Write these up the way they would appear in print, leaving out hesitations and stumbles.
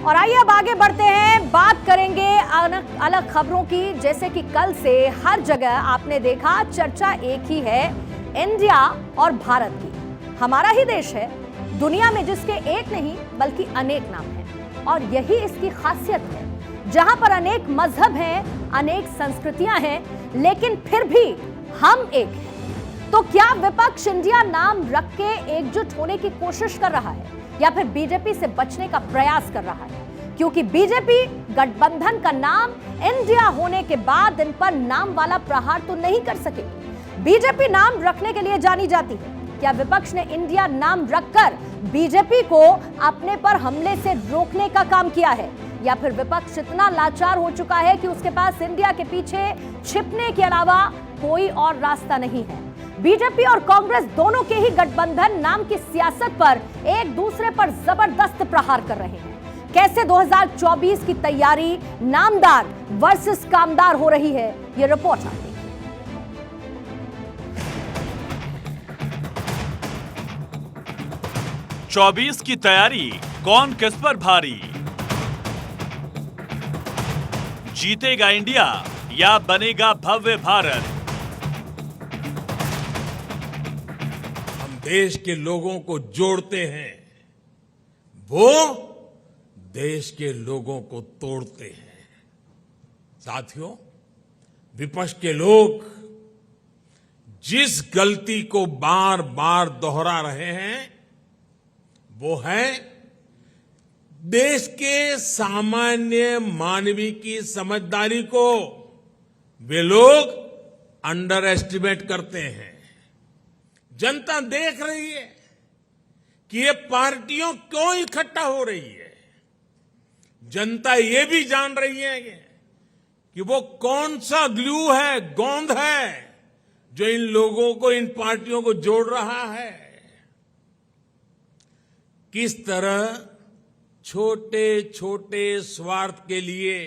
और आइए अब आगे बढ़ते हैं, बात करेंगे अलग अलग खबरों की। जैसे कि कल से हर जगह आपने देखा चर्चा एक ही है, इंडिया और भारत की। हमारा ही देश है दुनिया में जिसके एक नहीं बल्कि अनेक नाम हैं, और यही इसकी खासियत है। जहां पर अनेक मजहब हैं, अनेक संस्कृतियां हैं, लेकिन फिर भी हम एक हैं। तो क्या विपक्ष इंडिया नाम रख के एकजुट होने की कोशिश कर रहा है या फिर बीजेपी से बचने का प्रयास कर रहा है? क्योंकि बीजेपी गठबंधन का नाम इंडिया होने के बाद इन पर नाम वाला प्रहार तो नहीं कर सकेगी। बीजेपी नाम रखने के लिए जानी जाती है। क्या विपक्ष ने इंडिया नाम रखकर बीजेपी को अपने पर हमले से रोकने का काम किया है, या फिर विपक्ष इतना लाचार हो चुका है कि उसके पास इंडिया के पीछे छिपने के अलावा कोई और रास्ता नहीं है? बीजेपी और कांग्रेस दोनों के ही गठबंधन नाम की सियासत पर एक दूसरे पर जबरदस्त प्रहार कर रहे हैं। कैसे 2024 की तैयारी नामदार वर्सेस कामदार हो रही है, ये रिपोर्ट आती है। 24 की तैयारी कौन किस पर भारी? जीतेगा इंडिया या बनेगा भव्य भारत? देश के लोगों को जोड़ते हैं, वो देश के लोगों को तोड़ते हैं। साथियों, विपक्ष के लोग जिस गलती को बार बार दोहरा रहे हैं वो है देश के सामान्य मानवी की समझदारी को वे लोग अंडर एस्टिमेट करते हैं। जनता देख रही है कि ये पार्टियों क्यों इकट्ठा हो रही है। जनता ये भी जान रही है कि वो कौन सा ग्लू है, गोंद है जो इन लोगों को, इन पार्टियों को जोड़ रहा है। किस तरह छोटे छोटे स्वार्थ के लिए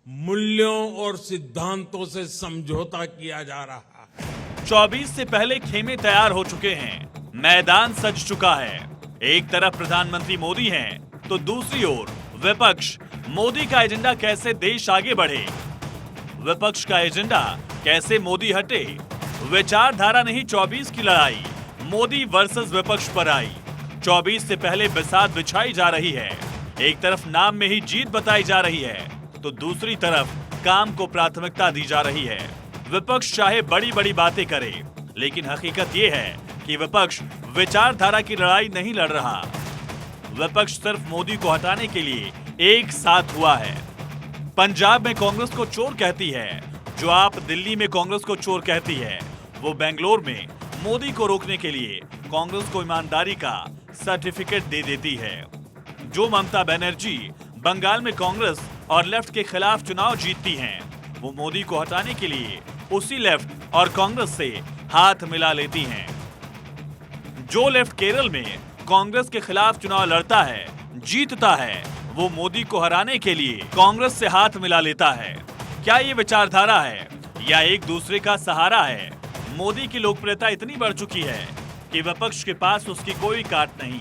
मूल्यों और सिद्धांतों से समझौता किया जा रहा है। 24 से पहले खेमे तैयार हो चुके हैं, मैदान सज चुका है। एक तरफ प्रधानमंत्री मोदी हैं, तो दूसरी ओर विपक्ष। मोदी का एजेंडा कैसे देश आगे बढ़े, विपक्ष का एजेंडा कैसे मोदी हटे। विचारधारा नहीं 24 की लड़ाई, मोदी वर्सेस विपक्ष पर आई। 24 से पहले बिसात बिछाई जा रही है। एक तरफ नाम में ही जीत बताई जा रही है, तो दूसरी तरफ काम को प्राथमिकता दी जा रही है। विपक्ष चाहे बड़ी बड़ी बातें करे, लेकिन हकीकत ये है कि विपक्ष विचारधारा की लड़ाई नहीं लड़ रहा। विपक्ष सिर्फ मोदी को हटाने के लिए एक साथ हुआ है। पंजाब में कांग्रेस को चोर कहती है, जो आप दिल्ली में कांग्रेस को चोर कहती है, वो बेंगलोर में मोदी को रोकने के लिए कांग्रेस को ईमानदारी का सर्टिफिकेट दे देती है। जो ममता बनर्जी बंगाल में कांग्रेस और लेफ्ट के खिलाफ चुनाव जीतती हैं, वो मोदी को हटाने के लिए उसी लेफ्ट और कांग्रेस से हाथ मिला लेती हैं। जो लेफ्ट केरल में कांग्रेस के खिलाफ चुनाव लड़ता है, जीतता है, वो मोदी को हराने के लिए कांग्रेस से हाथ मिला लेता है। क्या ये विचारधारा है या एक दूसरे का सहारा है? मोदी की लोकप्रियता इतनी बढ़ चुकी है कि विपक्ष के पास उसकी कोई काट नहीं।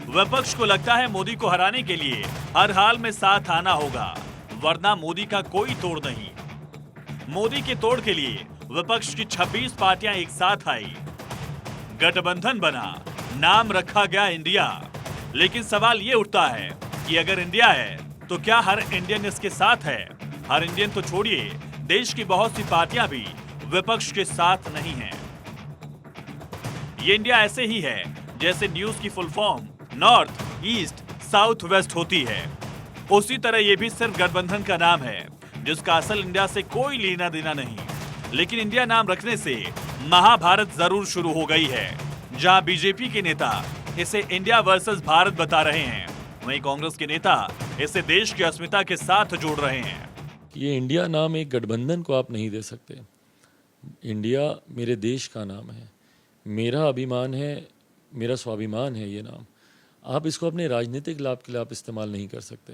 विपक्ष को लगता है मोदी को हराने के लिए हर हाल में साथ आना होगा, वरना मोदी का कोई तोड़ नहीं। मोदी के तोड़ के लिए विपक्ष की 26 पार्टियां एक साथ आई, गठबंधन बना, नाम रखा गया इंडिया। लेकिन सवाल ये उठता है कि अगर इंडिया है तो क्या हर इंडियन इसके साथ है? हर इंडियन तो छोड़िए, देश की बहुत सी पार्टियां भी विपक्ष के साथ नहीं हैं। ये इंडिया ऐसे ही है जैसे न्यूज की full form north, east, south, west होती है। उसी तरह ये भी सिर्फ गठबंधन का नाम है, जिसका असल इंडिया से कोई लेना देना नहीं। लेकिन इंडिया नाम रखने से महाभारत जरूर शुरू हो गई है। जहां बीजेपी के नेता इसे इंडिया वर्सेस भारत बता रहे हैं, वहीं कांग्रेस के नेता इसे देश की अस्मिता के साथ जोड़ रहे हैं। ये इंडिया नाम एक गठबंधन को आप नहीं दे सकते। इंडिया मेरे देश का नाम है, मेरा अभिमान है, मेरा स्वाभिमान है ये नाम। आप इसको अपने राजनीतिक लाभ के लिए आप इस्तेमाल नहीं कर सकते।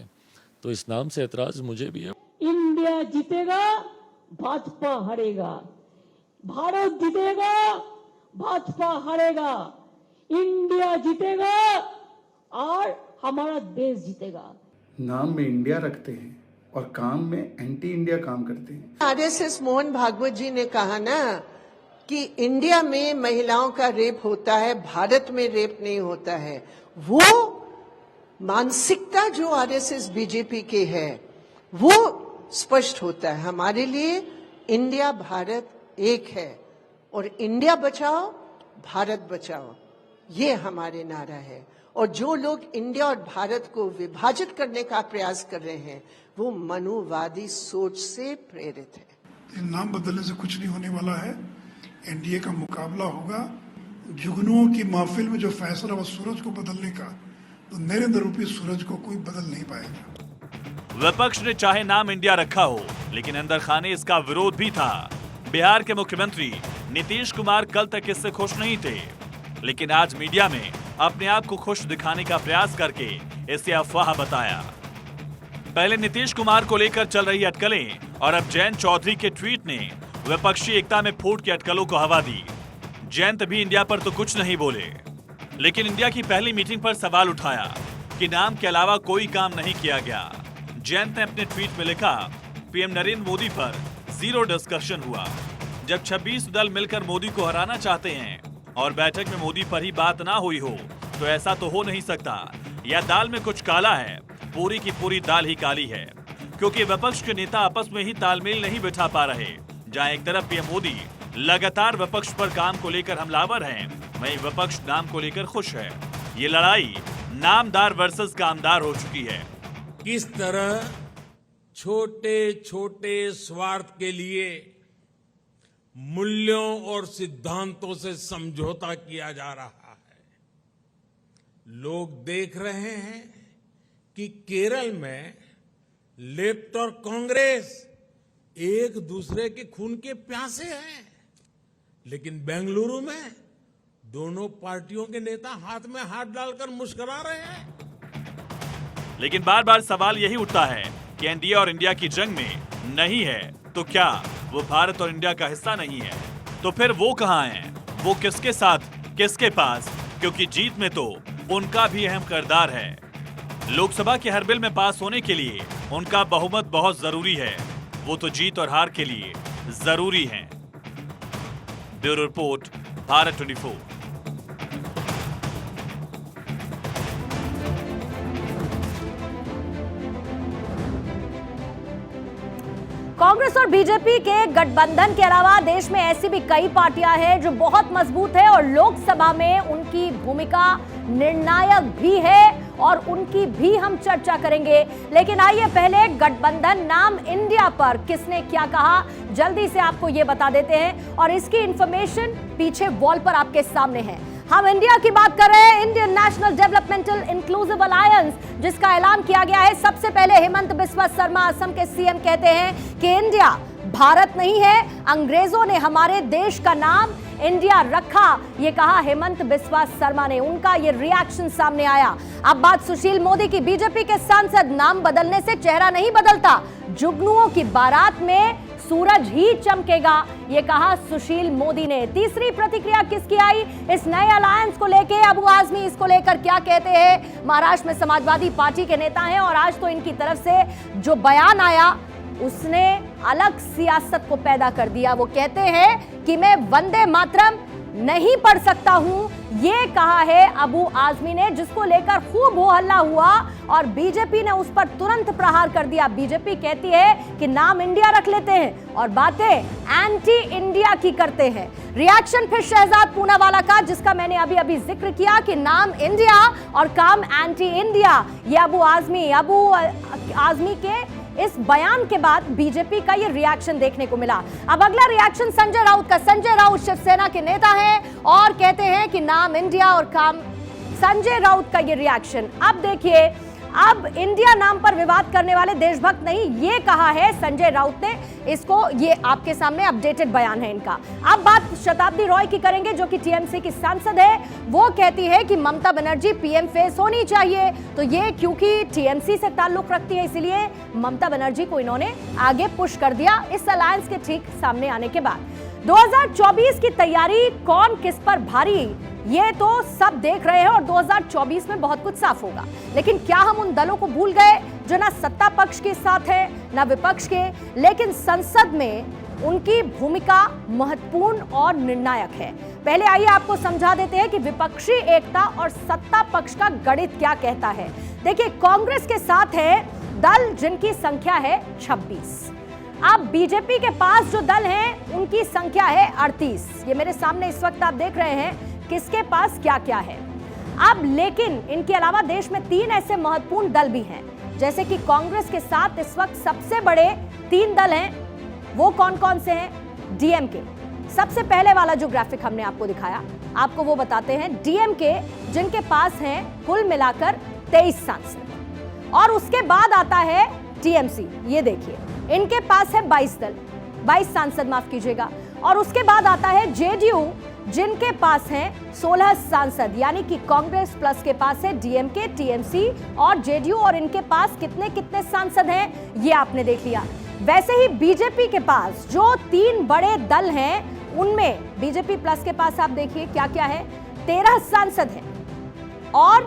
तो इस नाम से एतराज मुझे भी है। इंडिया जीतेगा, भाजपा हारेगा। भारत जीतेगा, भाजपा हारेगा। इंडिया जीतेगा और हमारा देश जीतेगा। नाम में इंडिया रखते हैं और काम में एंटी इंडिया काम करते हैं। आरएसएस मोहन भागवत जी ने कहा ना कि इंडिया में महिलाओं का रेप होता है, भारत में रेप नहीं होता है। वो मानसिकता जो आरएसएस बीजेपी के है वो स्पष्ट होता है। हमारे लिए इंडिया भारत एक है और इंडिया बचाओ भारत बचाओ, ये हमारे नारा है। और जो लोग इंडिया और भारत को विभाजित करने का प्रयास कर रहे हैं वो मनुवादी सोच से प्रेरित है। नाम बदलने से कुछ नहीं होने वाला है। एनडीए का मुकाबला होगा जुगनुओं की महफिल में। जो फैसला हुआ सूरज को बदलने का, तो नरेंद्र रूपी सूरज को कोई बदल नहीं पाएगा। विपक्ष ने चाहे नाम इंडिया रखा हो, लेकिन अंदर खाने इसका विरोध भी था। बिहार के मुख्यमंत्री नीतीश कुमार कल तक इससे खुश नहीं थे, लेकिन आज मीडिया में अपने आप को खुश दिखाने का प्रयास करके इसे अफवाह बताया। पहले नीतीश कुमार को लेकर चल रही अटकलें और अब जयंत चौधरी के ट्वीट ने विपक्षी एकता में फूट की अटकलों को हवा दी। जयंत भी इंडिया पर तो कुछ नहीं बोले, लेकिन इंडिया की पहली मीटिंग पर सवाल उठाया कि नाम के अलावा कोई काम नहीं किया गया। जयंत ने अपने ट्वीट में लिखा, पीएम नरेंद्र मोदी पर जीरो डिस्कशन हुआ। जब 26 दल मिलकर मोदी को हराना चाहते हैं और बैठक में मोदी पर ही बात ना हुई हो तो ऐसा तो हो नहीं सकता। यह दाल में कुछ काला है, पूरी की पूरी दाल ही काली है, क्योंकि विपक्ष के नेता आपस में ही तालमेल नहीं बिठा पा रहे। जहां एक तरफ पीएम मोदी लगातार विपक्ष पर काम को लेकर हमलावर हैं, वहीं विपक्ष नाम को लेकर खुश है। ये लड़ाई नामदार वर्सेस कामदार हो चुकी है। किस तरह छोटे छोटे स्वार्थ के लिए मूल्यों और सिद्धांतों से समझौता किया जा रहा है। लोग देख रहे हैं कि केरल में लेफ्ट और कांग्रेस एक दूसरे के खून के प्यासे हैं, लेकिन बेंगलुरु में दोनों पार्टियों के नेता हाथ में हाथ डालकर मुस्कुरा रहे हैं। लेकिन बार बार सवाल यही उठता है कि एनडीए और इंडिया की जंग में नहीं है तो क्या वो भारत और इंडिया का हिस्सा नहीं है? तो फिर वो कहां हैं? वो किसके साथ, किसके पास? क्योंकि जीत में तो उनका भी अहम किरदार है। लोकसभा के हर बिल में पास होने के लिए उनका बहुमत बहुत जरूरी है। वो तो जीत और हार के लिए जरूरी है। Bureau report, Bharat 24। कांग्रेस और बीजेपी के गठबंधन के अलावा देश में ऐसी भी कई पार्टियां हैं जो बहुत मजबूत है और लोकसभा में उनकी भूमिका निर्णायक भी है और उनकी भी हम चर्चा करेंगे। लेकिन आइए पहले गठबंधन नाम इंडिया पर किसने क्या कहा जल्दी से आपको ये बता देते हैं और इसकी इंफॉर्मेशन पीछे वॉल पर आपके सामने है। हम इंडिया की बात कर रहे हैं, Indian national developmental inclusive alliance, जिसका ऐलान किया गया है। सबसे पहले हेमंत बिस्वा शर्मा असम के सीएम कहते हैं कि इंडिया भारत नहीं है, अंग्रेजों ने हमारे देश का नाम इंडिया रखा, ये कहा हेमंत बिस्वा शर्मा ने। उनका ये रिएक्शन सामने आया। अब बात सुशील मोदी की। बीजेपी के सांसद, नाम बदलने से चेहरा नहीं बदलता, जुगनुओं की बारात में सूरज ही चमकेगा, ये कहा सुशील मोदी ने। तीसरी प्रतिक्रिया किसकी आई इस नए अलायंस को लेके? अबू आजमी इसको लेकर क्या कहते हैं? महाराष्ट्र में समाजवादी पार्टी के नेता हैं और आज तो इनकी तरफ से जो बयान आया उसने अलग सियासत को पैदा कर दिया। वो कहते हैं कि मैं वंदे मातरम नहीं पढ़ सकता हूं, ये कहा है अबू आजमी ने, जिसको लेकर खूब हो हल्ला हुआ और बीजेपी ने उस पर तुरंत प्रहार कर दिया। बीजेपी कहती है कि नाम इंडिया रख लेते हैं और बातें एंटी इंडिया की करते हैं। रिएक्शन फिर शहजाद पूनावाला का, जिसका मैंने अभी अभी जिक्र किया कि नाम इंडिया और काम एंटी इंडिया। ये अबू आजमी के इस बयान के बाद बीजेपी का ये रिएक्शन देखने को मिला। अब अगला रिएक्शन संजय राउत का। संजय राउत शिवसेना के नेता हैं और कहते हैं कि नाम इंडिया और काम। संजय राउत का ये रिएक्शन। अब देखिए, अब इंडिया नाम पर विवाद करने वाले देशभक्त नहीं, ये कहा है संजय राउत ने। इसको ये आपके सामने अपडेटेड बयान है इनका। अब बात शताब्दी रॉय की करेंगे, जो कि टीएमसी की सांसद है। वो कहती है कि ममता बनर्जी पीएम फेस होनी चाहिए। तो ये क्योंकि टीएमसी से ताल्लुक रखती है, इसीलिए ममता बनर्जी को इन्होंने आगे पुश कर दिया इस अलायंस के ठीक सामने आने के बाद। 2024 की तैयारी कौन किस पर भारी, ये तो सब देख रहे हैं और 2024 में बहुत कुछ साफ होगा। लेकिन क्या हम उन दलों को भूल गए जो ना सत्ता पक्ष के साथ है ना विपक्ष के, लेकिन संसद में उनकी भूमिका महत्वपूर्ण और निर्णायक है। पहले आइए आपको समझा देते हैं कि विपक्षी एकता और सत्ता पक्ष का गणित क्या कहता है। देखिए, कांग्रेस के साथ है दल जिनकी संख्या है 26। अब बीजेपी के पास जो दल हैं उनकी संख्या है 38। ये मेरे सामने इस वक्त आप देख रहे हैं किसके पास क्या क्या है। अब लेकिन इनके अलावा देश में 3 ऐसे महत्वपूर्ण दल भी हैं, जैसे कि कांग्रेस के साथ इस वक्त सबसे बड़े 3 दल हैं। वो कौन कौन से हैं? डीएमके, सबसे पहले वाला जो ग्राफिक हमने आपको दिखाया, आपको वो बताते हैं। डीएमके जिनके पास हैं कुल मिलाकर 23 सांसद, और उसके बाद आता है टीएमसी, ये देखिए इनके पास है 22 सांसद, माफ कीजिएगा। और उसके बाद आता है जेडीयू जिनके पास हैं 16 सांसद, यानी कि कांग्रेस प्लस के पास है डीएमके, टीएमसी और जेडीयू, और इनके पास कितने कितने सांसद हैं ये आपने देख लिया। वैसे ही बीजेपी के पास जो 3 बड़े दल हैं उनमें बीजेपी प्लस के पास आप देखिए क्या क्या है, 13 सांसद हैं। और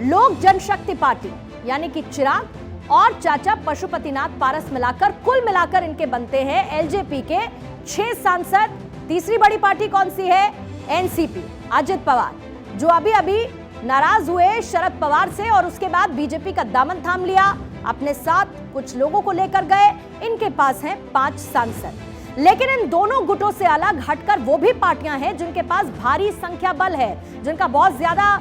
लोक जनशक्ति पार्टी यानी कि चिराग और चाचा पशुपतिनाथ पारस मिलाकर कुल मिलाकर इनके बनते हैं एलजेपी के 6 सांसद। तीसरी बड़ी पार्टी कौन सी है? एनसीपी, अजित पवार, जो अभी अभी नाराज हुए शरद पवार से और उसके बाद बीजेपी का दामन थाम लिया, अपने साथ कुछ लोगों को लेकर गए। इनके पास हैं 5 सांसद। लेकिन इन दोनों गुटों से अलग हटकर वो भी पार्टियां हैं जिनके पास भारी संख्या बल है, जिनका बहुत ज्यादा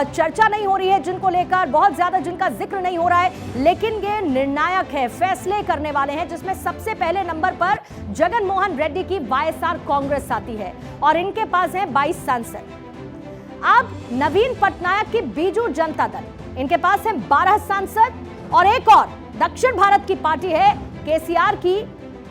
चर्चा नहीं हो रही है, जिनको लेकर बहुत ज्यादा जिनका जिक्र नहीं हो रहा है, लेकिन ये निर्णायक है, फैसले करने वाले हैं। जिसमें सबसे पहले नंबर पर जगन मोहन रेड्डी की वाईएसआर कांग्रेस आती है और इनके पास है 22 सांसद। अब नवीन पटनायक की बीजू जनता दल, इनके पास है 12 सांसद। और एक और दक्षिण भारत की पार्टी है केसीआर की,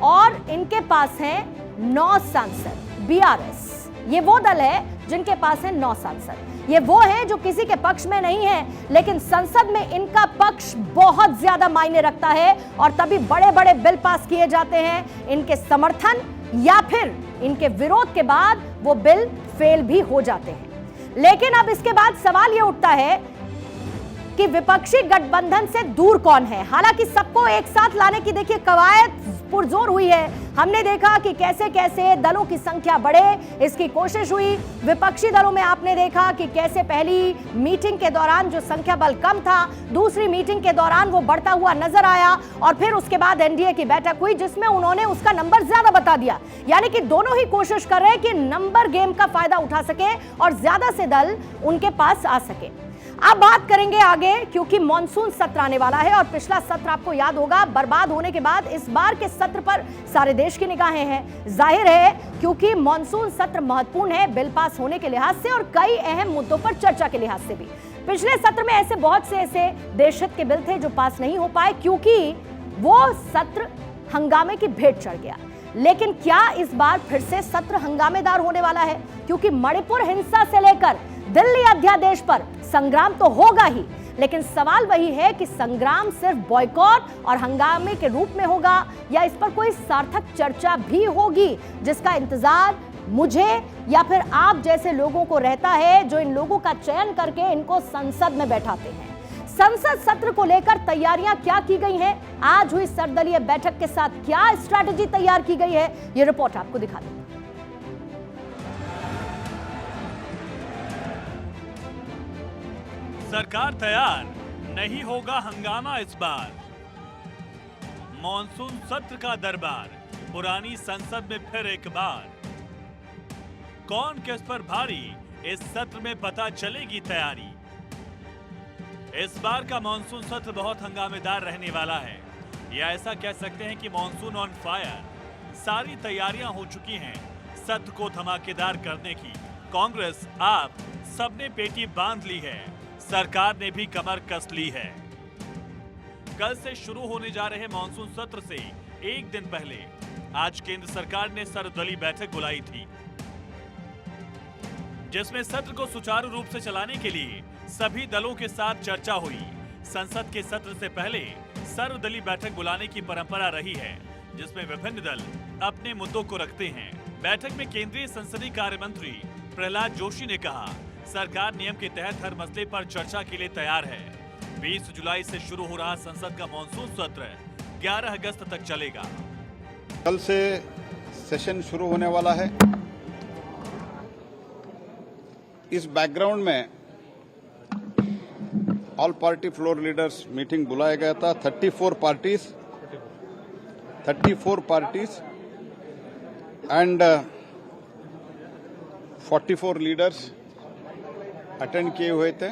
और इनके पास हैं 9 सांसद। बीआरएस, ये वो दल है जिनके पास है 9 सांसद। ये वो हैं जो किसी के पक्ष में नहीं है, लेकिन संसद में इनका पक्ष बहुत ज्यादा मायने रखता है और तभी बड़े बड़े बिल पास किए जाते हैं। इनके समर्थन या फिर इनके विरोध के बाद वो बिल फेल भी हो जाते हैं। लेकिन अब इसके बाद सवाल ये उठता है कि विपक्षी गठबंधन से दूर कौन है। हालांकि सबको एक साथ लाने की देखिए कवायद पुरजोर हुई है। हमने देखा कि कैसे कैसे दलों की संख्या बढ़े, इसकी कोशिश हुई। विपक्षी दलों में आपने देखा कि कैसे पहली मीटिंग के दौरान जो संख्या बल कम था, दूसरी मीटिंग के दौरान वो बढ़ता हुआ नजर आया, और फिर उसके बाद एनडीए की बैठक हुई जिसमें उन्होंने उसका नंबर ज्यादा बता दिया। यानी कि दोनों ही कोशिश कर रहे हैं कि नंबर गेम का फायदा उठा सके और ज्यादा से दल उनके पास आ सके। अब बात करेंगे आगे, क्योंकि मॉनसून सत्र आने वाला है और पिछला सत्र आपको याद होगा बर्बाद होने के बाद इस बार के सत्र पर सारे देश की निगाहें हैं। जाहिर है क्योंकि मॉनसून सत्र महत्वपूर्ण है बिल पास होने के लिहाज से और कई अहम मुद्दों पर चर्चा के लिहाज से भी। पिछले सत्र में ऐसे बहुत से ऐसे देशहित के बिल थे जो पास नहीं हो पाए क्योंकि वो सत्र हंगामे की भेंट चढ़ गया। लेकिन क्या इस बार फिर से सत्र हंगामेदार होने वाला है? क्योंकि मणिपुर हिंसा से लेकर दिल्ली अध्यादेश पर संग्राम तो होगा ही, लेकिन सवाल वही है कि संग्राम सिर्फ बॉयकॉट और हंगामे के रूप में होगा या इस पर कोई सार्थक चर्चा भी होगी, जिसका इंतजार मुझे या फिर आप जैसे लोगों को रहता है जो इन लोगों का चयन करके इनको संसद में बैठाते हैं। संसद सत्र को लेकर तैयारियां क्या की गई हैं, आज हुई सर्वदलीय बैठक के साथ क्या स्ट्रैटेजी तैयार की गई है, ये रिपोर्ट आपको दिखा दें। सरकार तैयार, नहीं होगा हंगामा इस बार। मॉनसून सत्र का दरबार, पुरानी संसद में फिर एक बार। कौन किस पर भारी, इस सत्र में पता चलेगी तैयारी। इस बार का मॉनसून सत्र बहुत हंगामेदार रहने वाला है, या ऐसा कह सकते हैं कि मॉनसून ऑन फायर। सारी तैयारियां हो चुकी हैं सत्र को धमाकेदार करने की। कांग्रेस, आप सबने पेटी बांध ली है, सरकार ने भी कमर कस ली है। कल से शुरू होने जा रहे मॉनसून सत्र से एक दिन पहले आज केंद्र सरकार ने सर्वदलीय बैठक बुलाई थी, जिसमें सत्र को सुचारू रूप से चलाने के लिए सभी दलों के साथ चर्चा हुई। संसद के सत्र से पहले सर्वदलीय बैठक बुलाने की परंपरा रही है, जिसमें विभिन्न दल अपने मुद्दों को रखते हैं। बैठक में केंद्रीय संसदीय कार्य मंत्री प्रहलाद जोशी ने कहा, सरकार नियम के तहत हर मसले पर चर्चा के लिए तैयार है। 20 जुलाई से शुरू हो रहा संसद का मॉनसून सत्र 11 अगस्त तक चलेगा। कल से सेशन शुरू होने वाला है। इस बैकग्राउंड में all party floor leaders meeting बुलाया गया था। 34 पार्टीज एंड 44 लीडर्स अटेंड किए हुए थे।